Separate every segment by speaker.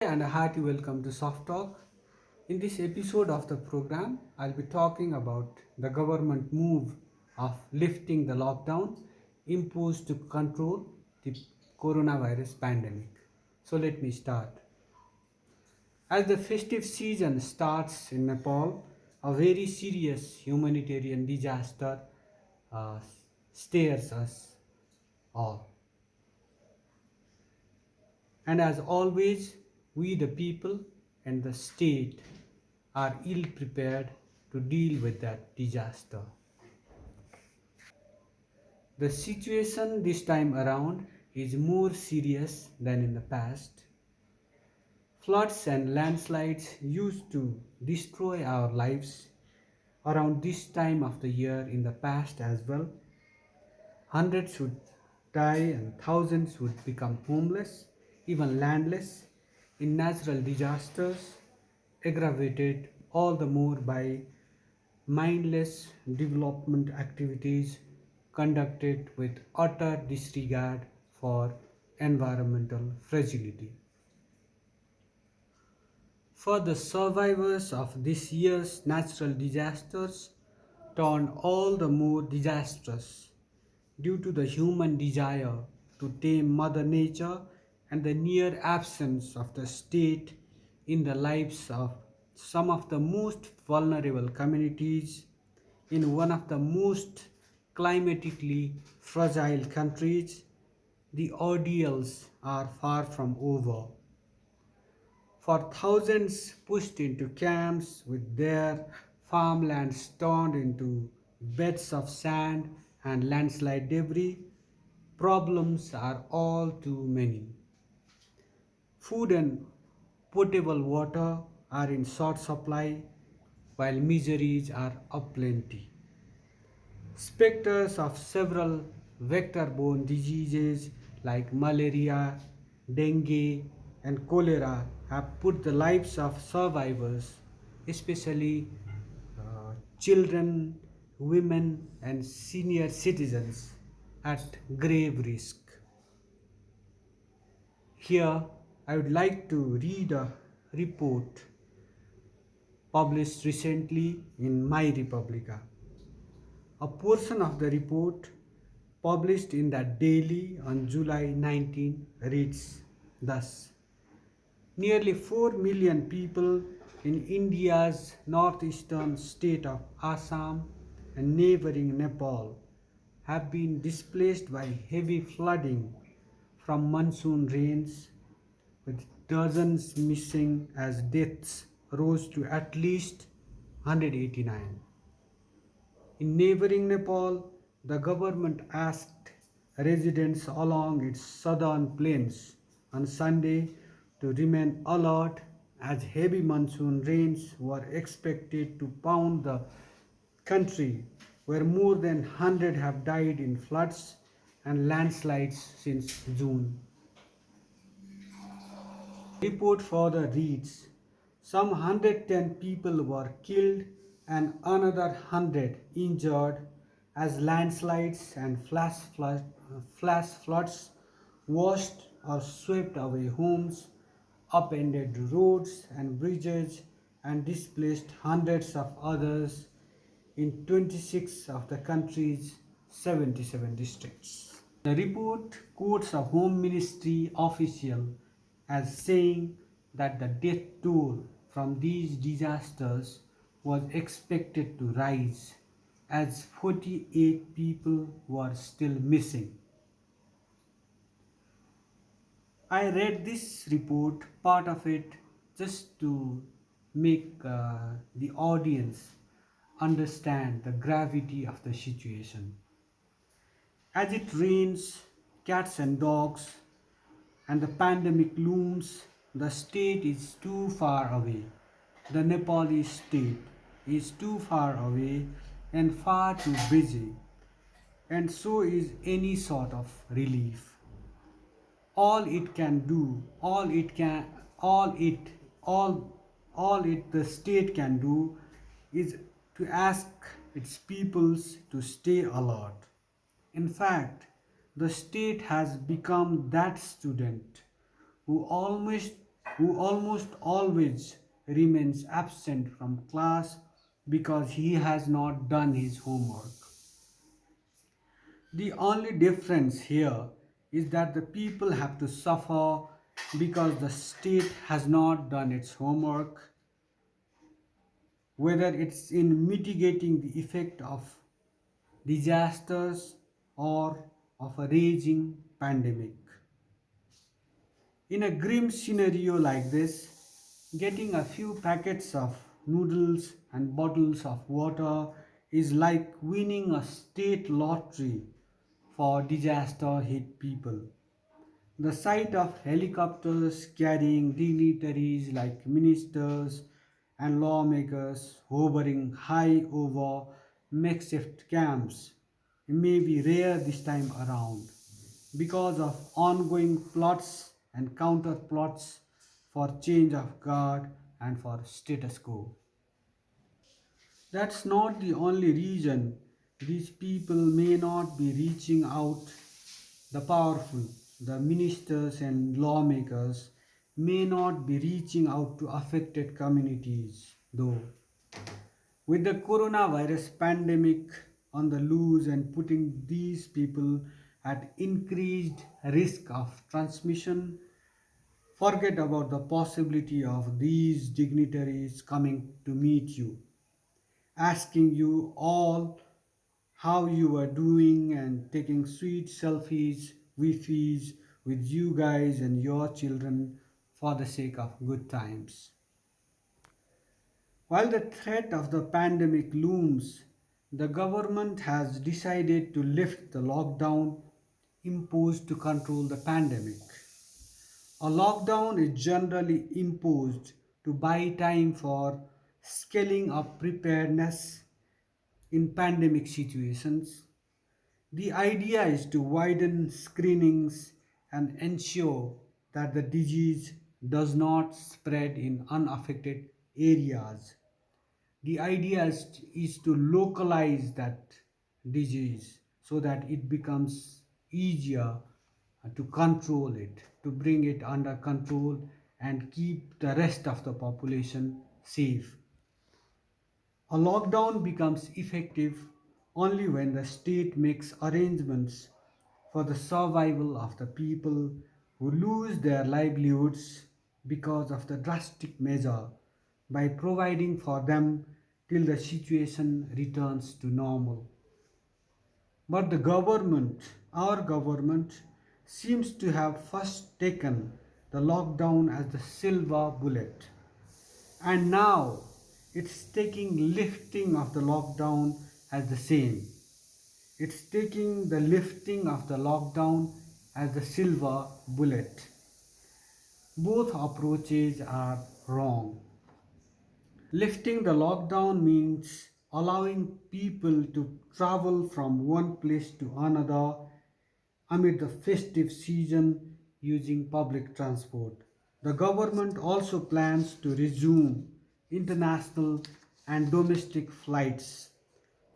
Speaker 1: And a hearty welcome to Soft Talk. In this episode of the program, I'll be talking about the government move of lifting the lockdown imposed to control the coronavirus pandemic. So let me start. As the festive season starts in Nepal, a very serious humanitarian disaster uh, stares us all. And as always, we the people and the state are ill prepared to deal with that disaster. The situation this time around is more serious than in the past. Floods and landslides used to destroy our lives around this time of the year in the past as well. Hundreds would die and thousands would become homeless, even landless, in natural disasters, aggravated all the more by mindless development activities conducted with utter disregard for environmental fragility. For the survivors of this year's natural disasters turned all the more disastrous due to the human desire to tame Mother Nature and the near absence of the state in the lives of some of the most vulnerable communities in one of the most climatically fragile countries. The ordeals are far from over. For thousands pushed into camps with their farmlands turned into beds of sand and landslide debris, problems are all too many. Food and potable water are in short supply, while miseries are aplenty. Spectres of several vector-borne diseases like malaria, dengue, and cholera have put the lives of survivors, especially children, women, and senior citizens, at grave risk. Here, I would like to read a report published recently in My Republica. A portion of the report published in the Daily on July 19 reads thus: nearly 4 million people in India's northeastern state of Assam and neighboring Nepal have been displaced by heavy flooding from monsoon rains, with dozens missing as deaths rose to at least 189. In neighboring Nepal, the government asked residents along its southern plains on Sunday to remain alert as heavy monsoon rains were expected to pound the country, where more than 100 have died in floods and landslides since June. Report further reads some 110 people were killed and another 100 injured as landslides and flash floods washed or swept away homes, upended roads and bridges, and displaced hundreds of others in 26 of the country's 77 districts. The report quotes a Home Ministry official as saying that the death toll from these disasters was expected to rise as 48 people were still missing. I read this report, part of it, just to make the audience understand the gravity of the situation. As it rains cats and dogs and the pandemic looms, the state is too far away. The Nepali state is too far away and far too busy, and so is any sort of relief. All it can do, all, all it, the state can do is to ask its peoples to stay alert. In fact, the state has become that student who almost who almost always remains absent from class because he has not done his homework. The only difference here is that the people have to suffer because the state has not done its homework, whether it's in mitigating the effect of disasters or of a raging pandemic. In a grim scenario like this, getting a few packets of noodles and bottles of water is like winning a state lottery for disaster hit people. The sight of helicopters carrying dignitaries like ministers and lawmakers hovering high over makeshift camps may be rare this time around because of ongoing plots and counter plots for change of guard and for status quo. That's not the only reason these people may not be reaching out. The powerful, the ministers and lawmakers may not be reaching out to affected communities, though. With the coronavirus pandemic on the loose and putting these people at increased risk of transmission, forget about the possibility of these dignitaries coming to meet you, asking you all how you are doing and taking sweet selfies, wifis with you guys and your children for the sake of good times. While the threat of the pandemic looms, the government has decided to lift the lockdown imposed to control the pandemic. A lockdown is generally imposed to buy time for scaling up preparedness in pandemic situations. The idea is to widen screenings and ensure that the disease does not spread in unaffected areas. The idea is to localize that disease so that it becomes easier to control it, to bring it under control and keep the rest of the population safe. A lockdown becomes effective only when the state makes arrangements for the survival of the people who lose their livelihoods because of the drastic measure by providing for them till the situation returns to normal. But our government, seems to have first taken the lockdown as the silver bullet. And now it's taking lifting of the lockdown as the same. It's taking the lifting of the lockdown as the silver bullet. Both approaches are wrong. Lifting the lockdown means allowing people to travel from one place to another amid the festive season using public transport. The government also plans to resume international and domestic flights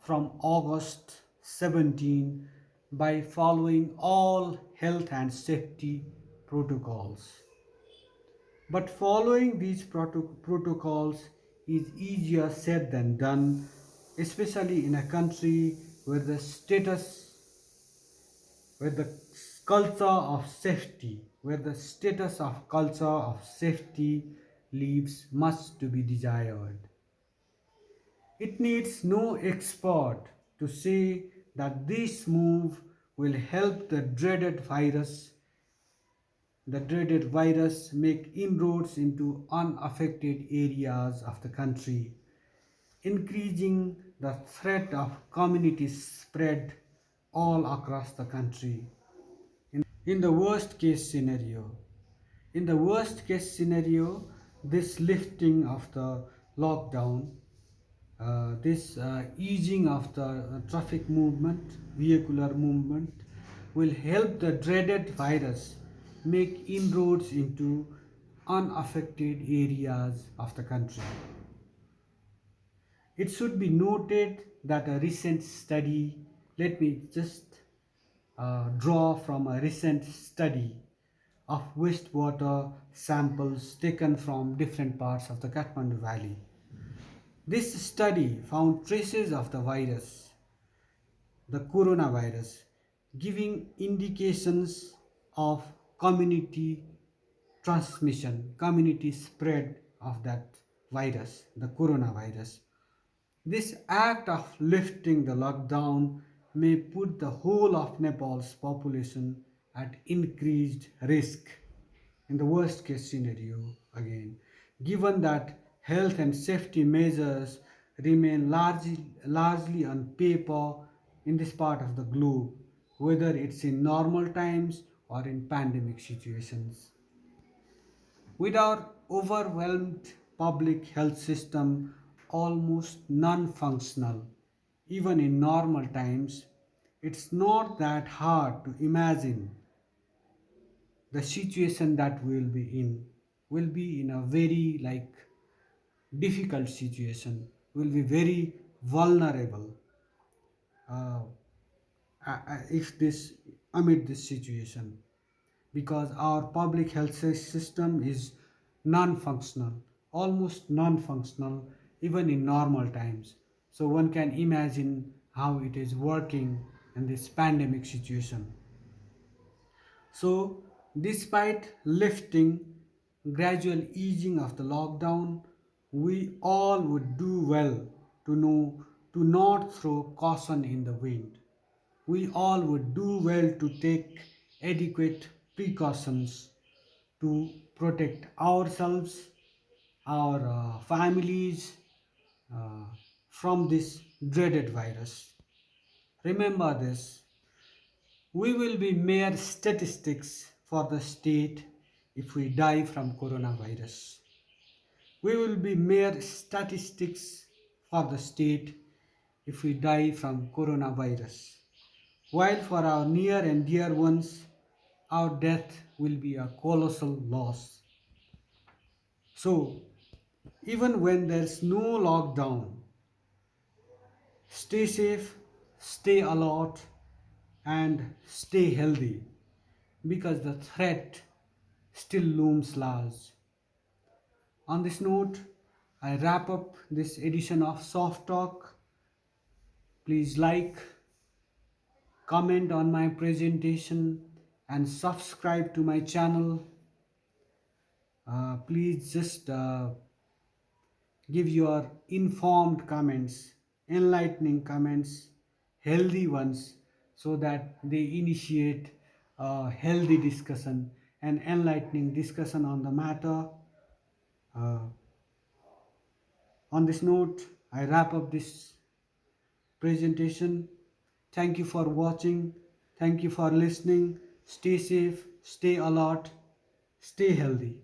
Speaker 1: from August 17 by following all health and safety protocols. But following these protocols is easier said than done, especially in a country where the where the status of culture of safety leaves much to be desired. It needs no expert to say that this move will help the dreaded virus make inroads into unaffected areas of the country, increasing the threat of community spread all across the country. In the worst case scenario, in the worst case scenario, this lifting of the lockdown, this easing of the traffic movement, vehicular movement, will help the dreaded virus make inroads into unaffected areas of the country. It should be noted that a recent study, let me just draw from a recent study of wastewater samples taken from different parts of the Kathmandu Valley. This study found traces of the virus, the coronavirus, giving indications of community transmission, community spread of that virus, the coronavirus. This act of lifting the lockdown may put the whole of Nepal's population at increased risk in the worst case scenario again, given that health and safety measures remain largely on paper in this part of the globe, whether it's in normal times or in pandemic situations. With our overwhelmed public health system almost non functional, even in normal times, it's not that hard to imagine the situation that we'll be in. Will be in a very difficult situation, will be very vulnerable uh, if this amid this situation, because our public health system is non-functional, almost non-functional even in normal times. So one can imagine how it is working in this pandemic situation. So despite lifting, gradual easing of the lockdown, we all would do well to know to not throw caution in the wind. We all would do well to take adequate precautions to protect ourselves, our families uh, from this dreaded virus. Remember this, we will be mere statistics for the state if we die from coronavirus. We will be mere statistics for the state if we die from coronavirus. While for our near and dear ones, our death will be a colossal loss. So, even when there's no lockdown, stay safe, stay alert, and stay healthy because the threat still looms large. On this note, I wrap up this edition of Soft Talk. Please like, comment on my presentation, and subscribe to my channel. Please just give your informed comments, enlightening comments, healthy ones, so that they initiate a healthy discussion and enlightening discussion on the matter. Uh, on this note, I wrap up this presentation. Thank you for watching. Thank you for listening. Stay safe, stay alert, stay healthy.